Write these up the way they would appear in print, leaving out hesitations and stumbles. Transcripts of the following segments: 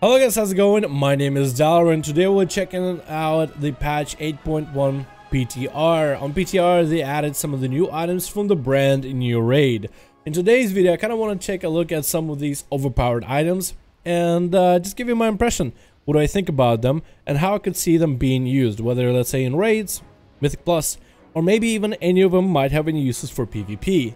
Hello guys, how's it going? My name is Dalaran. Today we're checking out the patch 8.1 PTR. On PTR, they added some of the new items from the brand new raid. In today's video, I kind of want to take a look at some of these overpowered items and just give you my impression. What do I think about them and how I could see them being used, whether let's say in raids, Mythic Plus, or maybe even any of them might have any uses for PvP.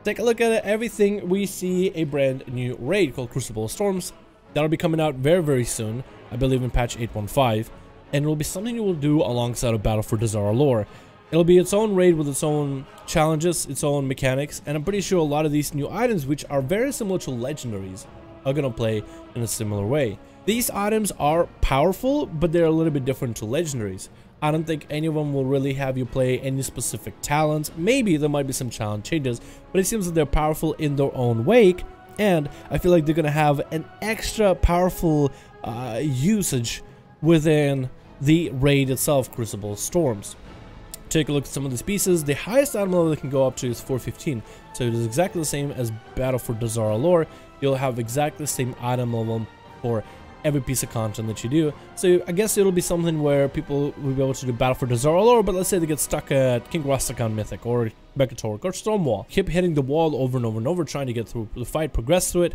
Take a look at everything. We see a brand new raid called Crucible Storms. That'll be coming out very soon, I believe in patch 8.15, and it'll be something you will do alongside a Battle for Dalaran lore. It'll be its own raid with its own challenges, its own mechanics, and I'm pretty sure a lot of these new items, which are very similar to legendaries, are gonna play in a similar way. These items are powerful, but they're a little bit different to legendaries. I don't think any of them will really have you play any specific talents. Maybe there might be some challenge changes, but it seems that they're powerful in their own wake. And I feel like they're gonna have an extra powerful usage within the raid itself, Crucible Storms. Take a look at some of these pieces. The highest item level they can go up to is 415, so it is exactly the same as Battle for Dalaran lore. You'll have exactly the same item level for every piece of content that you do. So I guess it'll be something where people will be able to do Battle for Dalaran lore, but let's say they get stuck at King Rastakan Mythic or Becatoric or Stormwall. Keep hitting the wall over and over and over, trying to get through the fight, progress through it.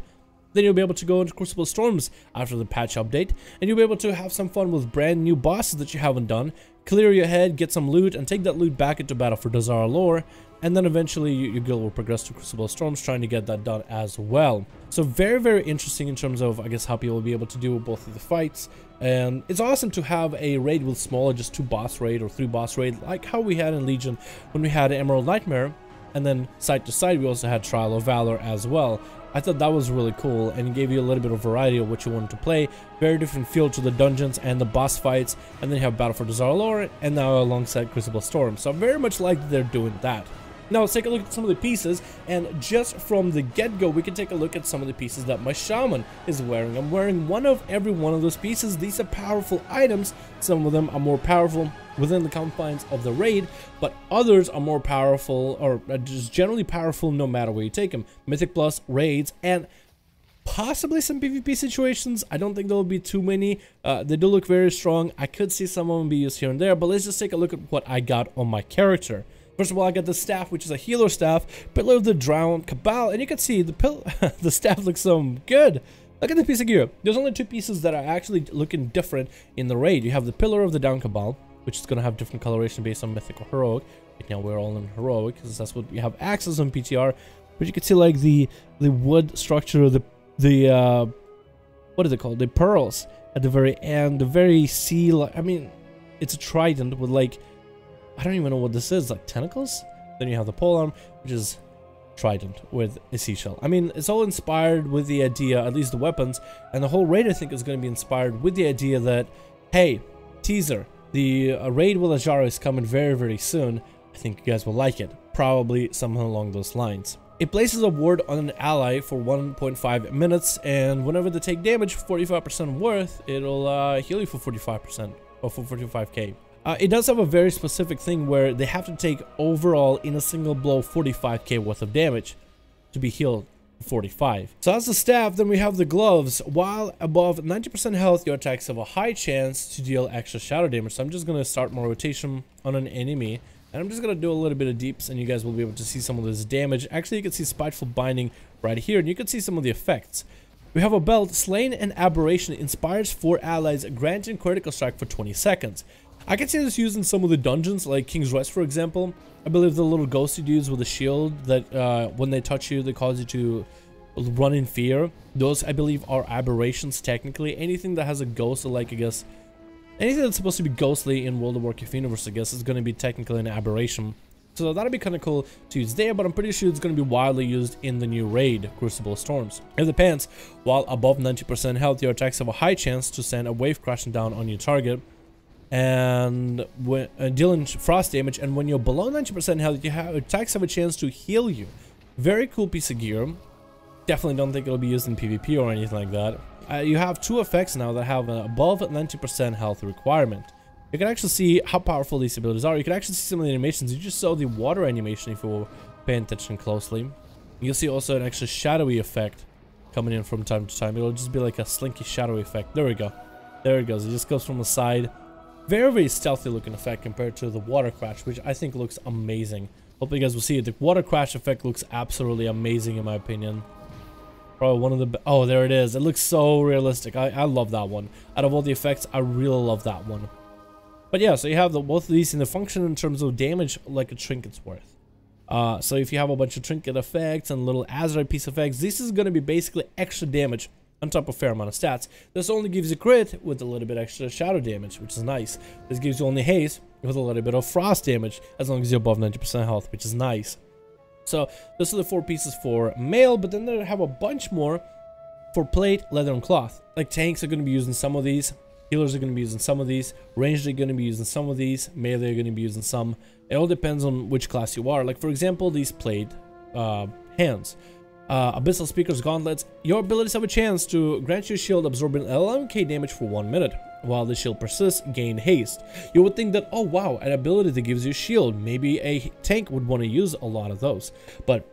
Then you'll be able to go into Crucible Storms after the patch update, and you'll be able to have some fun with brand new bosses that you haven't done, clear your head, get some loot, and take that loot back into Battle for Dalaran lore, and then eventually your guild will progress to Crucible Storms, trying to get that done as well. So very interesting in terms of, I guess, how people will be able to do both of the fights. And it's awesome to have a raid with smaller, just 2 boss raid or 3 boss raid, like how we had in Legion when we had Emerald Nightmare, and then side to side we also had Trial of Valor as well. I thought that was really cool and gave you a little bit of variety of what you wanted to play. Very different feel to the dungeons and the boss fights, and then you have Battle for Dalaran lore, and now alongside Crucible Storm. So I very much like that they're doing that. Now let's take a look at some of the pieces, and just from the get-go we can take a look at some of the pieces that my shaman is wearing. I'm wearing one of every one of those pieces. These are powerful items. Some of them are more powerful within the confines of the raid, but others are more powerful, or just generally powerful no matter where you take them. Mythic Plus, raids, and possibly some PvP situations. I don't think there will be too many. They do look very strong. I could see some of them be used here and there, but let's just take a look at what I got on my character. First of all, I got the staff, which is a healer staff, Pillar of the Drowned Cabal, and you can see the staff looks so good. Look at the piece of gear. There's only 2 pieces that are actually looking different in the raid. You have the Pillar of the Drowned Cabal, which is going to have different coloration based on Mythic or Heroic. Right now we're all in Heroic, because that's what we have access on PTR. But you can see like the wood structure, the what is it called? The pearls at the very end, the very seal. I mean, it's a trident with like, I don't even know what this is, like tentacles? Then you have the polearm, which is trident with a seashell. I mean, it's all inspired with the idea, at least the weapons, and the whole raid I think is going to be inspired with the idea that, hey, teaser, the raid with Azeroth is coming very soon. I think you guys will like it. Probably something along those lines. It places a ward on an ally for 1.5 minutes, and whenever they take damage for 45% worth, it'll heal you for 45% or for 45k. It does have a very specific thing where they have to take overall in a single blow 45k worth of damage to be healed 45. So that's the staff. Then we have the gloves. While above 90% health, your attacks have a high chance to deal extra shadow damage. So I'm just going to start more rotation on an enemy, and I'm just going to do a little bit of deeps, and you guys will be able to see some of this damage. Actually, you can see Spiteful Binding right here, and you can see some of the effects. We have a belt. Slain an Aberration inspires 4 allies, granting critical strike for 20 seconds. I can see this used in some of the dungeons, like King's Rest, for example. I believe the little ghosty dudes with a shield that when they touch you, they cause you to run in fear. Those, I believe, are aberrations, technically. Anything that has a ghost, like, I guess, anything that's supposed to be ghostly in World of Warcraft Universe, I guess, is going to be technically an aberration. So that'll be kind of cool to use there, but I'm pretty sure it's going to be widely used in the new raid, Crucible Storms. It depends. While above 90% health, your attacks have a high chance to send a wave crashing down on your target and when dealing frost damage, and when you're below 90% health, attacks have a chance to heal you. Very cool piece of gear. Definitely don't think it'll be used in PvP or anything like that. You have 2 effects now that have an above 90% health requirement. You can actually see how powerful these abilities are. You can actually see some of the animations. You just saw the water animation if you were paying attention closely. You'll see also an extra shadowy effect coming in from time to time. It'll just be like a slinky shadow effect. There we go. There it goes. It just goes from the side. Very, very stealthy looking effect compared to the water crash, which I think looks amazing. Hope you guys will see it. The water crash effect looks absolutely amazing in my opinion. Probably one of the... Oh, there it is. It looks so realistic. I love that one. Out of all the effects, I really love that one. But yeah, so you have both of these in the function in terms of damage like a trinket's worth. So if you have a bunch of trinket effects and little Azeroth piece effects, this is going to be basically extra damage on top of a fair amount of stats. This only gives you crit with a little bit extra shadow damage, which is nice. This gives you only haste with a little bit of frost damage as long as you're above 90% health, which is nice. So those are the 4 pieces for mail, but then they have a bunch more for plate, leather, and cloth. Like tanks are going to be using some of these, healers are going to be using some of these, ranged are going to be using some of these, melee are going to be using some. It all depends on which class you are. Like for example, these plate hands. Abyssal Speaker's Gauntlets. Your abilities have a chance to grant you a shield absorbing 11k damage for 1 minute. While the shield persists, gain haste. You would think that, oh wow, an ability that gives you a shield. Maybe a tank would want to use a lot of those. But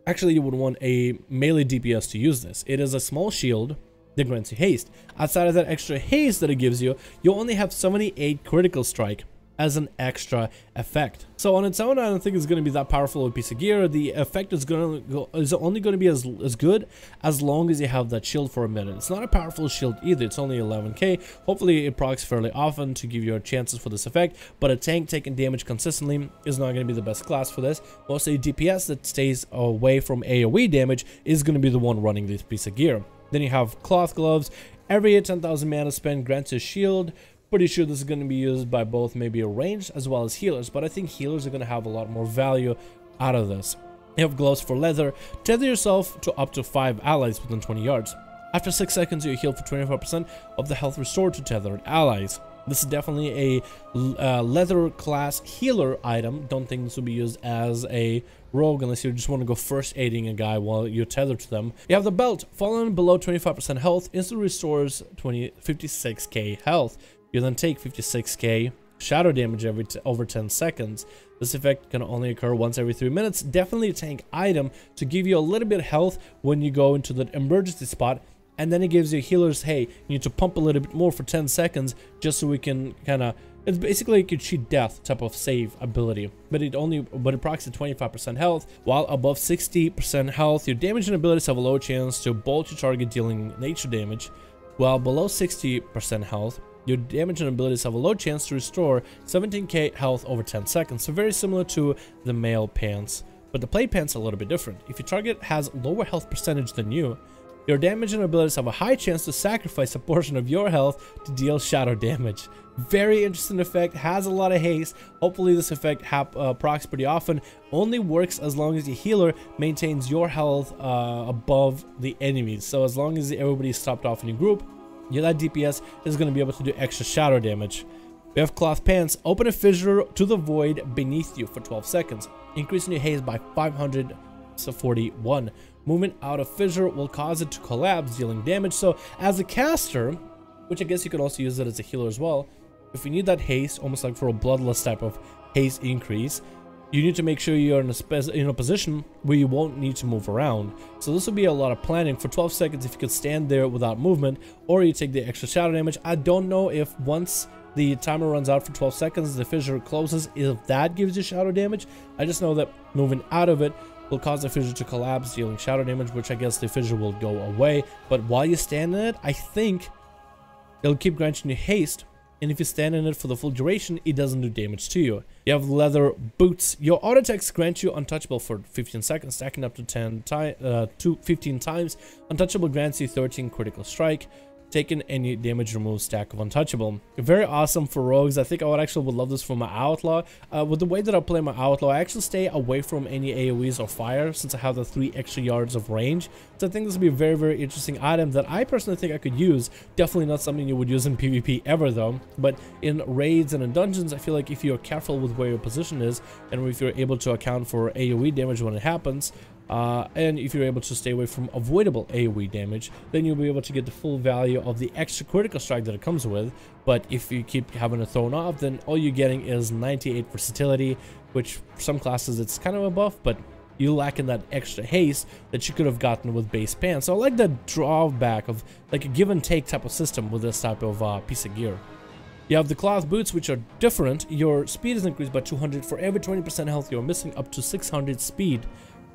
actually you would want a melee DPS to use this. It is a small shield that grants you haste. Outside of that extra haste that it gives you, you only have 78 critical strike as an extra effect. So on its own, I don't think it's going to be that powerful of a piece of gear. The effect is only going to be as good as long as you have that shield for a minute. It's not a powerful shield either. It's only 11k. Hopefully it procs fairly often to give you chances for this effect, but a tank taking damage consistently is not going to be the best class for this. Mostly DPS that stays away from AoE damage is going to be the one running this piece of gear. Then you have cloth gloves. Every 10,000 mana spent grants a shield. Pretty sure this is going to be used by both maybe a ranged as well as healers, but I think healers are going to have a lot more value out of this. You have gloves for leather. Tether yourself to up to 5 allies within 20 yards. After 6 seconds, you heal for 25% of the health restored to tethered allies. This is definitely a leather class healer item. Don't think this will be used as a rogue unless you just want to go first aiding a guy while you're tethered to them. You have the belt. Falling below 25% health instantly restores 56k health. You then take 56k shadow damage over 10 seconds. This effect can only occur once every 3 minutes. Definitely a tank item to give you a little bit of health when you go into the emergency spot. And then it gives you healers, hey, you need to pump a little bit more for 10 seconds just so we can kind of... It's basically like a cheat death type of save ability. But it procs at 25% health. While above 60% health, your damage and abilities have a low chance to bolt your target dealing nature damage. While below 60% health, your damage and abilities have a low chance to restore 17k health over 10 seconds. So very similar to the mail pants. But the plate pants are a little bit different. If your target has lower health percentage than you, your damage and abilities have a high chance to sacrifice a portion of your health to deal shadow damage. Very interesting effect, has a lot of haste. Hopefully this effect procs pretty often. Only works as long as your healer maintains your health above the enemies. So as long as everybody's stopped off in your group, that DPS is going to be able to do extra shadow damage. We have cloth pants. Open a fissure to the void beneath you for 12 seconds, increasing your haste by 541. Movement out of fissure will cause it to collapse, dealing damage. So as a caster, which I guess you could also use it as a healer as well, if you need that haste, almost like for a bloodlust type of haste increase, you need to make sure you're in a position where you won't need to move around. So this will be a lot of planning. For 12 seconds, if you could stand there without movement, or you take the extra shadow damage. I don't know if once the timer runs out for 12 seconds, the fissure closes, if that gives you shadow damage. I just know that moving out of it will cause the fissure to collapse, dealing shadow damage, which I guess the fissure will go away. But while you stand in it, I think it'll keep granting you haste. And if you stand in it for the full duration, it doesn't do damage to you. You have leather boots. Your auto attacks grant you untouchable for 15 seconds, stacking up to 15 times. Untouchable grants you 13 critical strike. Taken any damage removes stack of untouchable. Very awesome for rogues. I think I would love this for my outlaw. With the way that I play my outlaw, I actually stay away from any AoEs or fire since I have the 3 extra yards of range. So I think this would be a very, very interesting item that I personally think I could use. Definitely not something you would use in PvP ever though. But in raids and in dungeons, I feel like if you're careful with where your position is and if you're able to account for AoE damage when it happens, and if you're able to stay away from avoidable AoE damage, then you'll be able to get the full value of the extra critical strike that it comes with. But if you keep having it thrown off, then all you're getting is 98 versatility, which for some classes it's kind of a buff, but you lack in that extra haste that you could have gotten with base pants. So I like the drawback of like a give and take type of system with this type of piece of gear. You have the cloth boots, which are different. Your speed is increased by 200 for every 20% health you're missing, up to 600 speed.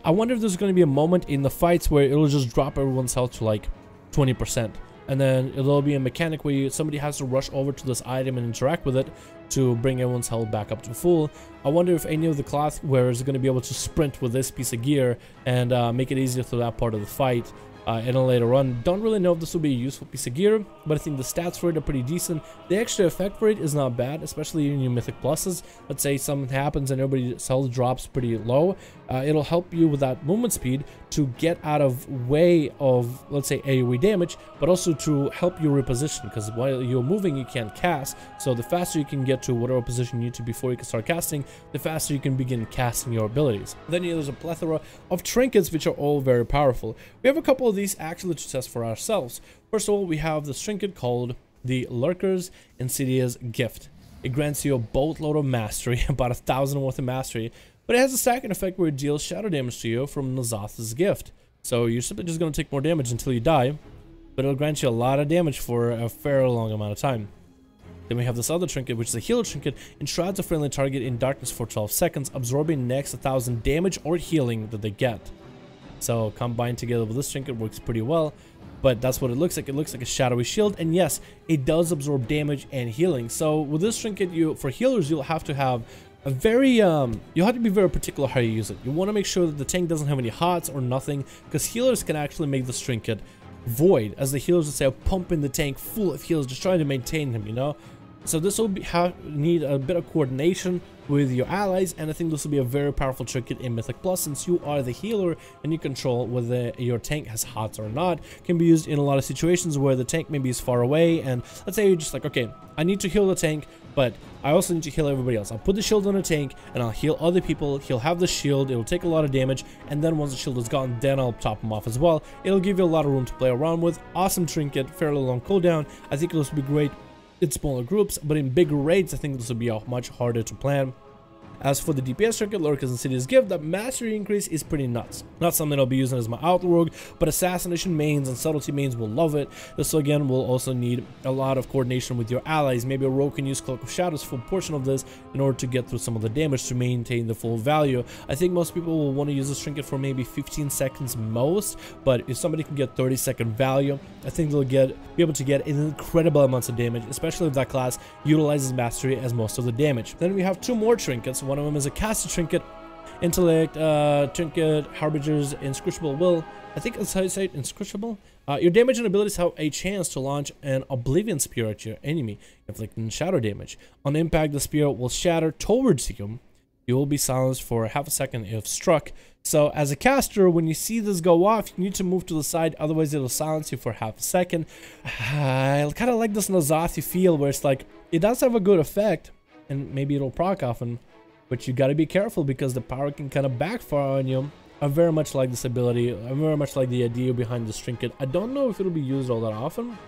I wonder if there's going to be a moment in the fights where it'll just drop everyone's health to like 20%. And then it'll be a mechanic where somebody has to rush over to this item and interact with it to bring everyone's health back up to full. I wonder if any of the cloth wearers are going to be able to sprint with this piece of gear and make it easier through that part of the fight. And then later on, don't really know if this will be a useful piece of gear, but I think the stats for it are pretty decent. The extra effect for it is not bad, especially in your mythic pluses. Let's say something happens and everybody's health drops pretty low. It'll help you with that movement speed to get out of way of, let's say, AoE damage, but also to help you reposition, because while you're moving you can't cast. So the faster you can get to whatever position you need to before you can start casting, the faster you can begin casting your abilities. Then there's a plethora of trinkets which are all very powerful. We have a couple of these actually to test for ourselves. First of all, we have this trinket called the Lurker's Insidious Gift. It grants you a boatload of mastery, about 1,000 worth of mastery, but it has a stacking effect where it deals shadow damage to you from N'Zoth's gift. So you're simply just going to take more damage until you die, but it'll grant you a lot of damage for a fairly long amount of time. Then we have this other trinket, which is a healer trinket. Enshrouds a friendly target in darkness for 12 seconds, absorbing next 1,000 damage or healing that they get. So combined together with this trinket works pretty well, but that's what it looks like. It looks like a shadowy shield, and yes, it does absorb damage and healing. So with this trinket, for healers, you'll have to have a very you have to be very particular how you use it. You want to make sure that the tank doesn't have any hots or nothing, because healers can actually make this trinket void, as the healers would say, pumping the tank full of heals, just trying to maintain him, you know. So this will need a bit of coordination with your allies, and I think this will be a very powerful trinket in Mythic Plus, since you are the healer and you control whether your tank has hots or not. Can be used in a lot of situations where the tank maybe is far away, and let's say you're just like, okay, I need to heal the tank, but I also need to heal everybody else. I'll put the shield on the tank and I'll heal other people. He'll have the shield, it'll take a lot of damage, and then once the shield is gone, then I'll top him off as well. It'll give you a lot of room to play around with. Awesome trinket, fairly long cooldown. I think this will be great in smaller groups, but in bigger raids I think this will be much harder to plan. As for the DPS trinket, Lurker's Insidious Gift, that mastery increase is pretty nuts. Not something I'll be using as my Outlaw rogue, but Assassination mains and Subtlety mains will love it. This again will also need a lot of coordination with your allies. Maybe a rogue can use Cloak of Shadows for a portion of this in order to get through some of the damage to maintain the full value. I think most people will want to use this trinket for maybe 15 seconds most, but if somebody can get 30-second value, I think they'll be able to get incredible amounts of damage, especially if that class utilizes mastery as most of the damage. Then we have two more trinkets. One of them is a caster trinket, Intellect trinket, Harbinger's Inscrutable Will. I think that's how you say it, Inscrutable. Your damage and abilities have a chance to launch an Oblivion Spear at your enemy, inflicting shadow damage. On impact, the spear will shatter towards you. You will be silenced for half a second if struck. So as a caster, when you see this go off, you need to move to the side, otherwise it'll silence you for half a second. I kind of like this N'Zoth feel, where it's like, it does have a good effect, and maybe it'll proc often, but you gotta be careful because the power can kind of backfire on you. I very much like this ability. I very much like the idea behind this trinket. I don't know if it'll be used all that often,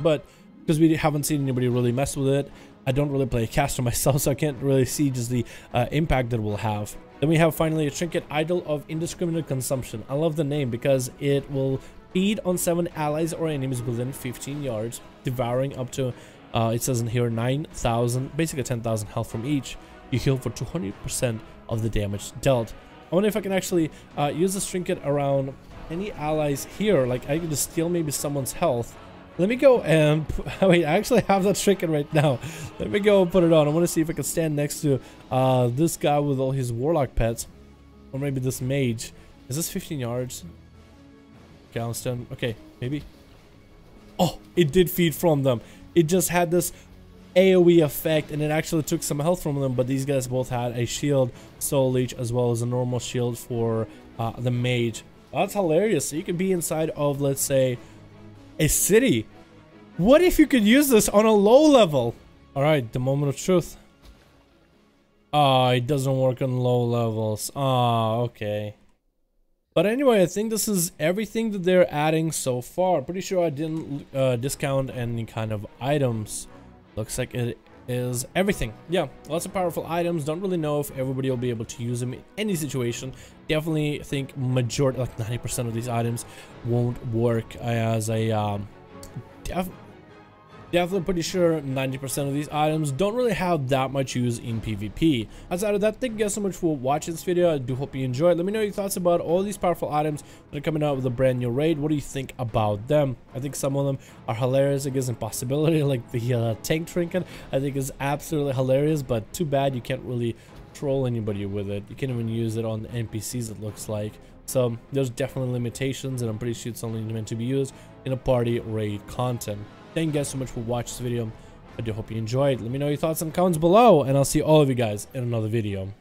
but because we haven't seen anybody really mess with it, I don't really play a caster myself, so I can't really see just the impact that it will have. Then we have finally a trinket, Idol of Indiscriminate Consumption. I love the name because it will feed on 7 allies or enemies within 15 yards, devouring up to, it says in here, 9,000, basically 10,000 health from each. You heal for 200% of the damage dealt. I wonder if I can actually use this trinket around any allies here. Like, I can just steal maybe someone's health. Let me go and wait, I actually have that trinket right now. Let me go and put it on. I want to see if I can stand next to this guy with all his warlock pets, or maybe this mage. Is this 15 yards? Okay, I'll stand. Okay, maybe. Oh, it did feed from them. It just had this AoE effect, and it actually took some health from them, but these guys both had a shield, soul leech, as well as a normal shield for the mage. That's hilarious. So you could be inside of, let's say, a city. What if you could use this on a low level? All right, the moment of truth. Oh, it doesn't work on low levels. Oh, okay. But anyway, I think this is everything that they're adding so far. Pretty sure I didn't discount any kind of items. Looks like it is everything. Yeah, lots of powerful items. Don't really know if everybody will be able to use them in any situation. Definitely think majority, like 90% of these items won't work as a definitely pretty sure 90% of these items don't really have that much use in PvP. Outside of that, thank you guys so much for watching this video. I do hope you enjoyed. Let me know your thoughts about all these powerful items that are coming out with a brand new raid. What do you think about them? I think some of them are hilarious. It gives impossibility, like the tank trinket. I think is absolutely hilarious, but too bad you can't really troll anybody with it. You can't even use it on NPCs, it looks like. So there's definitely limitations, and I'm pretty sure it's only meant to be used in a party raid content. Thank you guys so much for watching this video. I do hope you enjoyed. Let me know your thoughts in the comments below, and I'll see all of you guys in another video.